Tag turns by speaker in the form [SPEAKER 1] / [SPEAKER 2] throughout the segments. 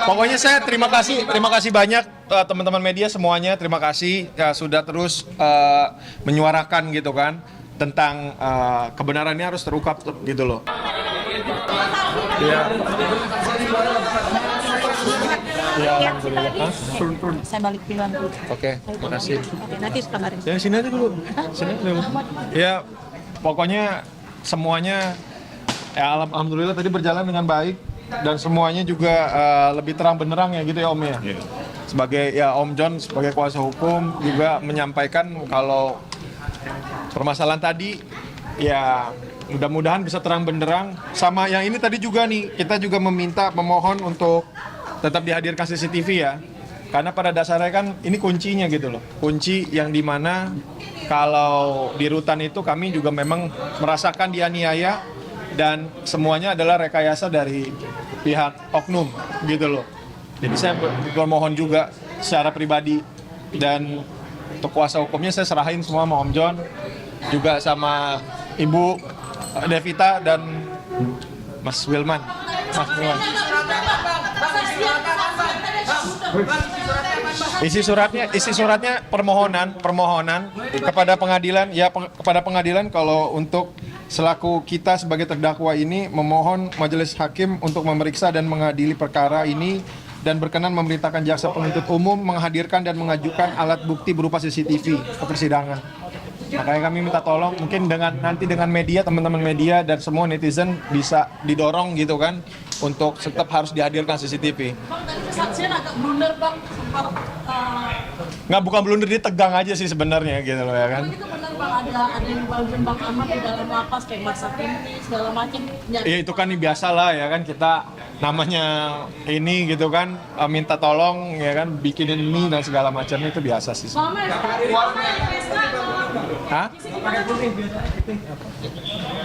[SPEAKER 1] Pokoknya saya terima kasih banyak teman-teman media semuanya, terima kasih ya, sudah terus menyuarakan gitu kan tentang kebenarannya harus terungkap gitu loh. Iya. Ya, alhamdulillah. Turun.
[SPEAKER 2] Saya balik duluan dulu.
[SPEAKER 1] Oke, makasih.
[SPEAKER 2] Oke, nanti kabarin.
[SPEAKER 1] Ya sini aja dulu. Sini dulu. Ya, pokoknya semuanya ya alhamdulillah tadi berjalan dengan baik dan semuanya juga lebih terang benderang ya gitu ya Om ya.
[SPEAKER 3] Yeah.
[SPEAKER 1] Sebagai ya Om John sebagai kuasa hukum juga menyampaikan kalau permasalahan tadi ya mudah-mudahan bisa terang benderang. Sama yang ini tadi juga nih kita juga memohon untuk tetap dihadirkan CCTV ya. Karena pada dasarnya kan ini kuncinya gitu loh. Kunci yang dimana kalau di rutan itu kami juga memang merasakan dianiaya dan semuanya adalah rekayasa dari pihak oknum gitu loh. Jadi saya bermohon juga secara pribadi dan untuk kuasa hukumnya saya serahin semua sama Om John juga sama Ibu Devita dan Mas Wilman. Isi suratnya permohonan kepada pengadilan kepada pengadilan kalau untuk selaku kita sebagai terdakwa ini memohon majelis hakim untuk memeriksa dan mengadili perkara ini dan berkenan memerintahkan jaksa penuntut umum menghadirkan dan mengajukan alat bukti berupa CCTV ke persidangan. Makanya kami minta tolong mungkin nanti dengan media, teman-teman media dan semua netizen bisa didorong gitu kan untuk tetap harus dihadirkan CCTV.
[SPEAKER 2] Bang, tadi kesaksian agak blunder Bang.
[SPEAKER 1] Nggak, bukan blunder, dia tegang aja sih sebenarnya gitu loh ya kan.
[SPEAKER 2] Itu benar Bang, ada yang bantuin Bang Ahmad di dalam lapas kayak masak ini segala macam.
[SPEAKER 1] Iya itu kan biasa lah ya kan, kita namanya ini gitu kan minta tolong ya kan bikinin mie dan segala macam itu biasa sih. Hah?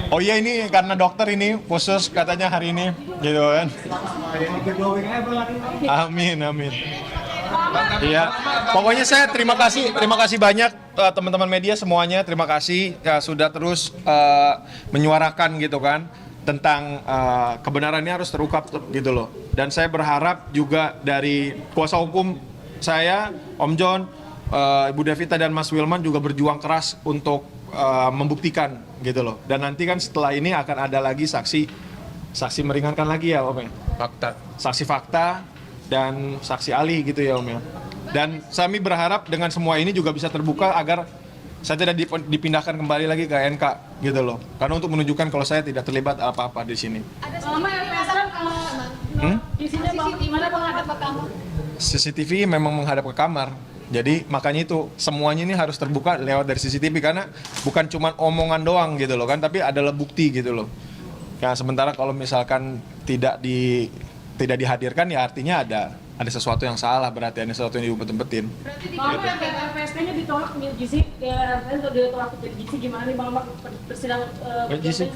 [SPEAKER 1] Oh iya ini karena dokter ini khusus katanya hari ini gitu kan. Amin amin. Iya, pokoknya saya terima kasih banyak teman-teman media semuanya, terima kasih ya, sudah terus menyuarakan gitu kan tentang kebenarannya harus terungkap gitu loh. Dan saya berharap juga dari kuasa hukum saya, Om John, Ibu Devita dan Mas Wilman juga berjuang keras untuk membuktikan gitu loh. Dan nanti kan setelah ini akan ada lagi saksi meringankan lagi ya Om ya. Saksi fakta dan saksi ahli gitu ya Om ya. Dan kami berharap dengan semua ini juga bisa terbuka agar saya tidak dipindahkan kembali lagi ke NK gitu loh. Karena untuk menunjukkan kalau saya tidak terlibat apa-apa di sini.
[SPEAKER 2] Ada selama LPSR isinya Bang gimana Bang ada ke kamar?
[SPEAKER 1] CCTV memang menghadap ke kamar. Jadi makanya itu semuanya ini harus terbuka lewat dari CCTV karena bukan cuma omongan doang gitu loh kan, tapi adalah bukti gitu loh. Ya sementara kalau misalkan tidak dihadirkan ya artinya ada sesuatu yang salah, berarti ada sesuatu yang diumpet-umpetin.
[SPEAKER 2] Berarti di kamar LPSK-nya ditolak nih GC, ya untuk ditolak jadi GC gimana nih Bang persidangan
[SPEAKER 1] GC?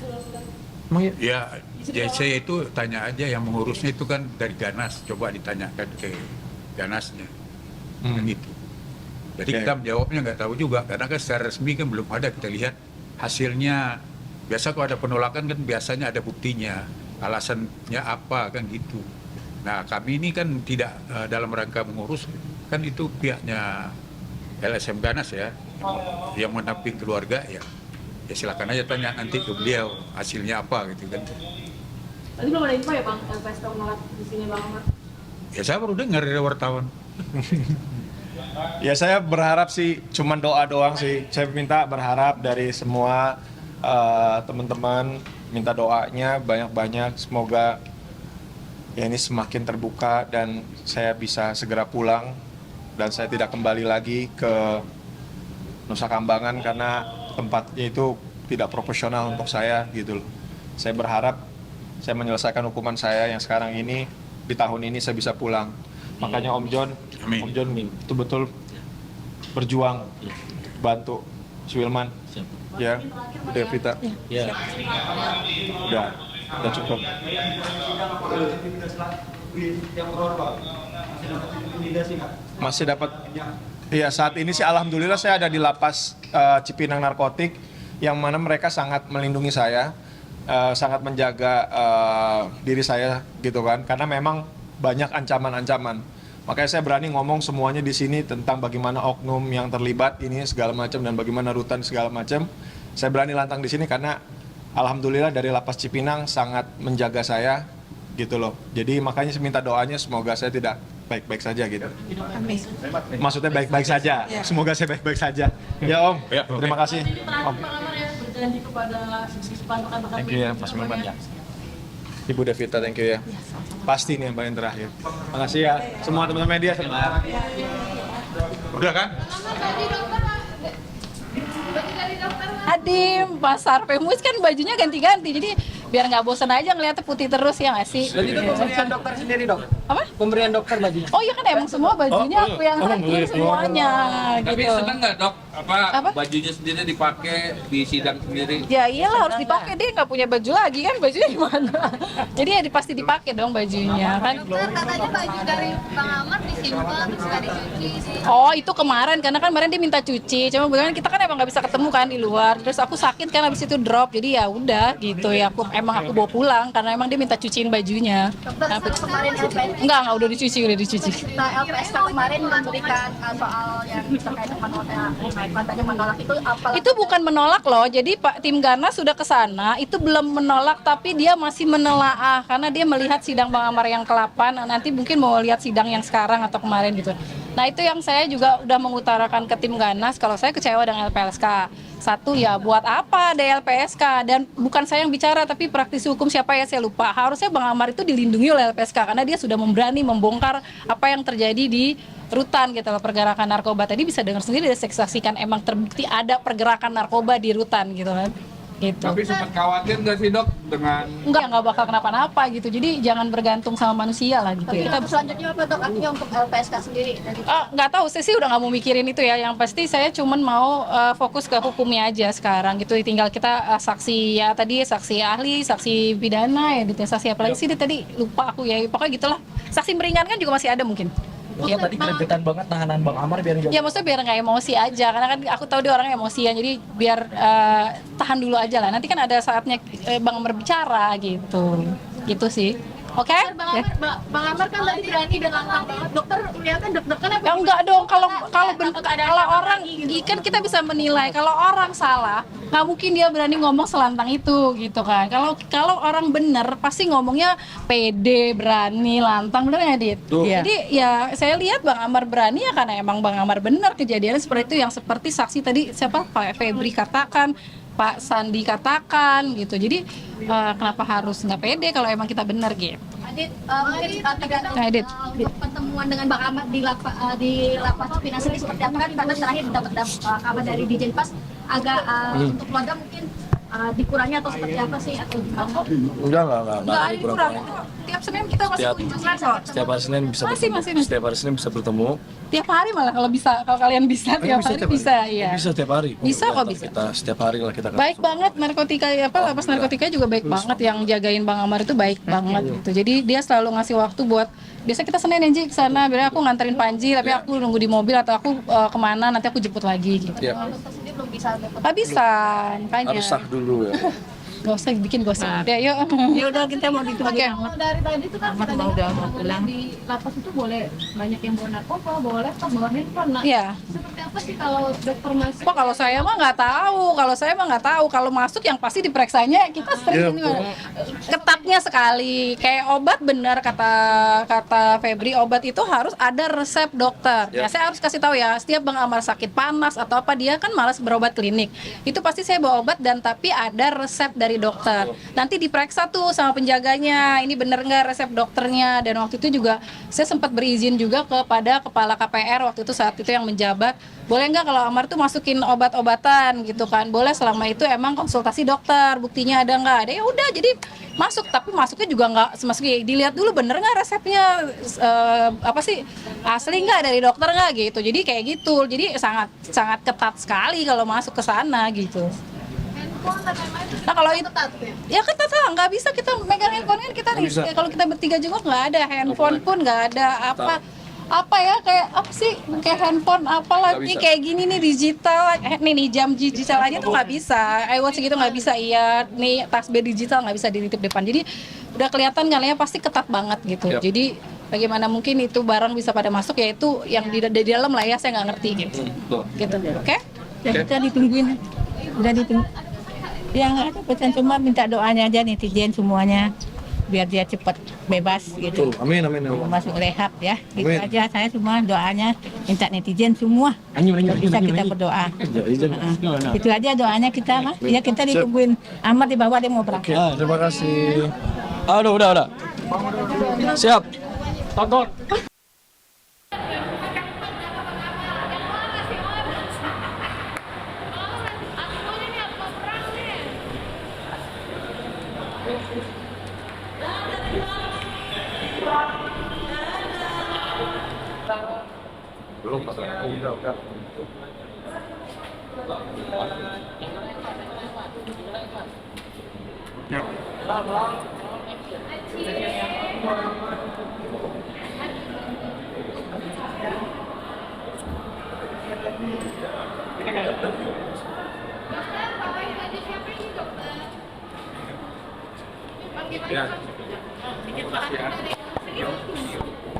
[SPEAKER 1] Emang ya?
[SPEAKER 3] Ya, JC itu tanya aja yang mengurusnya itu kan dari Ganas, coba ditanyakan ke Ganasnya. Kan gitu. Jadi kita menjawabnya nggak tahu juga, karena kan secara resmi kan belum ada kita lihat hasilnya. Biasa kalau ada penolakan kan biasanya ada buktinya, alasannya apa kan gitu. Nah kami ini kan tidak dalam rangka mengurus, kan itu pihaknya LSM Ganas ya, yang menamping keluarga ya silakan aja tanya nanti ke beliau hasilnya apa gitu kan.
[SPEAKER 2] Tadi belum ada info ya Bang, LPSK menolak di sini Bang Ahmad?
[SPEAKER 3] Ya saya baru dengar dari wartawan.
[SPEAKER 1] Ya saya berharap sih cuman doa doang sih. Saya berharap dari semua teman-teman minta doanya banyak-banyak, semoga ya ini semakin terbuka dan saya bisa segera pulang dan saya tidak kembali lagi ke Nusa Kambangan karena tempatnya itu tidak proporsional untuk saya gitu loh. Saya berharap saya menyelesaikan hukuman saya yang sekarang ini di tahun ini saya bisa pulang. Makanya Om John,
[SPEAKER 3] Amin.
[SPEAKER 1] Om John betul-betul berjuang bantu Wilman. Ya, udah Vita.
[SPEAKER 4] Ya.
[SPEAKER 1] Udah cukup. Masih dapat. Iya, saat ini sih alhamdulillah saya ada di lapas Cipinang Narkotik yang mana mereka sangat melindungi saya, sangat menjaga diri saya gitu kan. Karena memang banyak ancaman-ancaman. Makanya saya berani ngomong semuanya di sini tentang bagaimana oknum yang terlibat ini segala macam dan bagaimana rutan segala macam. Saya berani lantang di sini karena alhamdulillah dari Lapas Cipinang sangat menjaga saya gitu loh. Jadi makanya saya minta doanya semoga saya tidak baik-baik saja gitu.
[SPEAKER 4] Amin.
[SPEAKER 1] Maksudnya baik-baik saja. Semoga saya baik-baik saja. Ya Om, terima kasih.
[SPEAKER 2] Ini terakhir
[SPEAKER 1] Om.
[SPEAKER 2] Pak Amar ya berjanji kepada rekan-rekan
[SPEAKER 1] Thank you ya, Mas Muhammad ya. Ibu Devita, thank you ya. Pasti nih yang paling terakhir. Makasih ya, semua teman-teman media. Udah kan?
[SPEAKER 4] Adim, pasar Pemus kan bajunya ganti-ganti, jadi biar nggak bosan aja ngeliatnya putih terus ya nggak sih?
[SPEAKER 5] Berarti itu pemberian dokter sendiri dok?
[SPEAKER 4] Apa?
[SPEAKER 5] Pemberian dokter bajunya?
[SPEAKER 4] Oh iya kan emang semua bajunya aku yang rakin semuanya
[SPEAKER 6] Tapi
[SPEAKER 4] gitu.
[SPEAKER 6] seneng nggak dok?
[SPEAKER 4] Apa?
[SPEAKER 6] Bajunya sendiri dipakai di sidang sendiri?
[SPEAKER 4] Ya iyalah harus dipakai, dia nggak punya baju lagi kan, bajunya gimana? Jadi ya pasti dipakai dong bajunya kan.
[SPEAKER 7] Dokter katanya baju dari Bang Amar disimpan terus nggak dicuci sih.
[SPEAKER 4] Oh itu kemarin, karena kan kemarin dia minta cuci, cuma kebetulan kita kan emang nggak bisa ketemu kan di luar, terus aku sakit kan habis itu drop, jadi ya udah gitu ya, aku bawa pulang karena emang dia minta cuciin bajunya.
[SPEAKER 7] Dokter kemarin LPSK
[SPEAKER 4] Enggak udah dicuci.
[SPEAKER 7] LPSK kemarin memberikan soal yang terkait dengan katanya menolak itu apa?
[SPEAKER 4] Itu bukan menolak loh, jadi Pak tim Ganas sudah ke sana, itu belum menolak tapi dia masih menelaah karena dia melihat sidang Bang Amar yang ke-8, nanti mungkin mau lihat sidang yang sekarang atau kemarin gitu. Nah itu yang saya juga udah mengutarakan ke tim Ganas kalau saya kecewa dengan LPSK. Satu ya buat apa ada LPSK, dan bukan saya yang bicara tapi praktisi hukum siapa ya saya lupa. Harusnya Bang Amar itu dilindungi oleh LPSK karena dia sudah berani membongkar apa yang terjadi di rutan gitu loh, pergerakan narkoba. Tadi bisa dengar sendiri dan saksikan emang terbukti ada pergerakan narkoba di rutan gitu kan. Gitu.
[SPEAKER 6] Tapi sempat khawatir nggak sih dok dengan
[SPEAKER 4] Enggak bakal kenapa-napa gitu. Jadi jangan bergantung sama manusia lah gitu. Kita
[SPEAKER 7] Selanjutnya apa dok? Artinya untuk LPSK sendiri dari
[SPEAKER 4] nggak tahu, saya sih udah nggak mau mikirin itu ya. Yang pasti saya cuman mau fokus ke hukumnya aja sekarang gitu. Tinggal kita saksi ya tadi, saksi ahli, saksi pidana ya, saksi apa lagi sih dia tadi lupa aku ya. Pokoknya gitulah. Saksi meringankan juga masih ada mungkin.
[SPEAKER 5] Iya tadi gregetan banget nahanan Bang Amar biar
[SPEAKER 4] Ya maksudnya biar nggak emosi aja, karena kan aku tahu dia orangnya emosian, jadi biar tahan dulu aja lah. Nanti kan ada saatnya Bang Amar bicara gitu sih. Oke?
[SPEAKER 7] Bang Amar kan tadi berani dan lantang banget. Dokter melihatnya deg-degan apa?
[SPEAKER 4] Ya enggak dong, kalau orang kan kita bisa menilai kalau orang salah, nggak mungkin dia berani ngomong selantang itu gitu kan. Kalau orang bener pasti ngomongnya pede, berani, lantang, bener nggak Dit? Jadi ya saya lihat Bang Amar berani ya karena emang Bang Amar bener kejadiannya seperti itu, yang seperti saksi tadi siapa Pak Febri katakan, Pak Sandi katakan gitu. Jadi kenapa harus nggak pede kalau emang kita bener gitu?
[SPEAKER 7] Adit, mungkin tergantung
[SPEAKER 4] Adit.
[SPEAKER 7] untuk pertemuan dengan Bang Amar di lapas Cipinang sendiri seperti apa kan? Karena terakhir dapat kabar dari Dijen Pas agak untuk keluarga mungkin dikurangi atau seperti apa sih atau gimana?
[SPEAKER 8] Enggak
[SPEAKER 4] Enggak ada kurang. Tiap Senin kita masih kunjungan kok.
[SPEAKER 8] Setiap hari Senin bisa
[SPEAKER 4] Masih.
[SPEAKER 8] Setiap hari Senin bisa bertemu.
[SPEAKER 4] Tiap hari malah kalau kalian bisa tiap hari bisa ya.
[SPEAKER 8] Bisa setiap hari.
[SPEAKER 4] Bisa kok, bisa.
[SPEAKER 8] Kita setiap hari lah kita
[SPEAKER 4] Baik banget narkotika lapas narkotika juga baik banget, yang jagain Bang Amar itu baik banget gitu. Jadi dia selalu ngasih waktu buat, biasa kita Senin aja ke sana, biasanya aku nganterin Panji tapi aku nunggu di mobil atau aku kemana nanti aku jemput lagi gitu.
[SPEAKER 7] Dokter sendiri belum bisa dapat.
[SPEAKER 4] Nggak bisa, makanya.
[SPEAKER 8] harus sah dulu ya.
[SPEAKER 4] Gak usah bikin gosip. Ya yuk.
[SPEAKER 9] Ya udah kita mau ditunggu.
[SPEAKER 4] Oke.
[SPEAKER 7] Kalau dari tadi itu kan katanya
[SPEAKER 9] udah
[SPEAKER 7] kalau
[SPEAKER 9] pulang.
[SPEAKER 7] di lapas itu boleh banyak yang bawa narkoba, bawa laptop, bawa handphone. Nah,
[SPEAKER 4] Iya.
[SPEAKER 7] seperti apa sih kalau dokter masuk?
[SPEAKER 4] Kok kalau saya mah nggak tahu. Kalau masuk yang pasti diperiksanya kita sering ini mah. Ketatnya sekali. Kayak obat bener kata Febri, obat itu harus ada resep dokter. Ya saya harus kasih tahu ya, setiap Bang Amar sakit panas atau apa dia kan malas berobat klinik. Itu pasti saya bawa obat dan tapi ada resep dari dokter. Nanti diperiksa tuh sama penjaganya, ini bener nggak resep dokternya. Dan waktu itu juga saya sempat berizin juga kepada kepala KPR waktu itu saat itu yang menjabat, boleh nggak kalau Amar tuh masukin obat-obatan gitu kan? Boleh selama itu emang konsultasi dokter, buktinya ada nggak? Ada ya udah, jadi masuk. Tapi masuknya juga nggak semasuki, dilihat dulu bener nggak resepnya apa sih asli nggak dari dokter nggak gitu. Jadi kayak gitu. Jadi sangat ketat sekali kalau masuk ke sana gitu. Nah kalau itu ya ketat lah, nggak bisa kita megang handphone kan kita nih. Kalau kita bertiga juga nggak ada handphone pun nggak ada apa ya kayak apa sih kayak handphone apalagi kayak gini nih digital nih jam digital aja tuh nggak bisa, iWatch gitu nggak bisa, iya nih tasbih digital nggak bisa dititip depan. Jadi udah kelihatan kan ya pasti ketat banget gitu. Jadi bagaimana mungkin itu barang bisa pada masuk, ya itu yang di dalam lah ya, saya nggak ngerti gitu. Gitu, oke?
[SPEAKER 9] Ya, kita ditungguin, udah ditunggu. Yang ada pesan cuma minta doanya aja netizen semuanya, biar dia cepat bebas gitu.
[SPEAKER 8] Amin, amin.
[SPEAKER 9] Masuk rehab ya, gitu
[SPEAKER 8] Amin.
[SPEAKER 9] aja. Saya semua doanya minta netizen semua bisa kita berdoa. Itu aja doanya kita mah. Ya kita ditungguin Ahmad di bawah, dia mau berangkat.
[SPEAKER 8] Terima kasih. Aduh, udah. Siap. Tonton.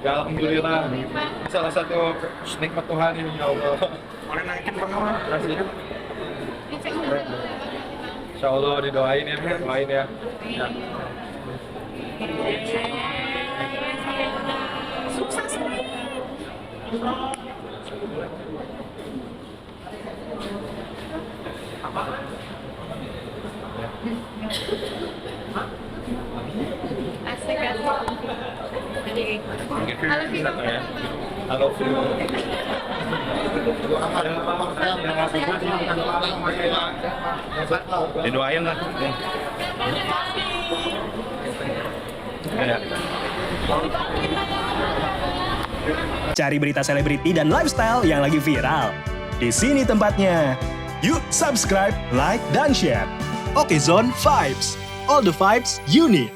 [SPEAKER 1] Ya, alhamdulillah. Salah satu nikmat Tuhan ini, ya Allah. Boleh naikin Bang Ahmad? Terima Insya Allah didoain ya, doain ya. Ya. Halo. Didoain lah. Ya.
[SPEAKER 10] Cari berita selebriti dan lifestyle yang lagi viral. Di sini tempatnya. Yuk subscribe, like, dan share. Oke Zone Vibes. All the vibes you need.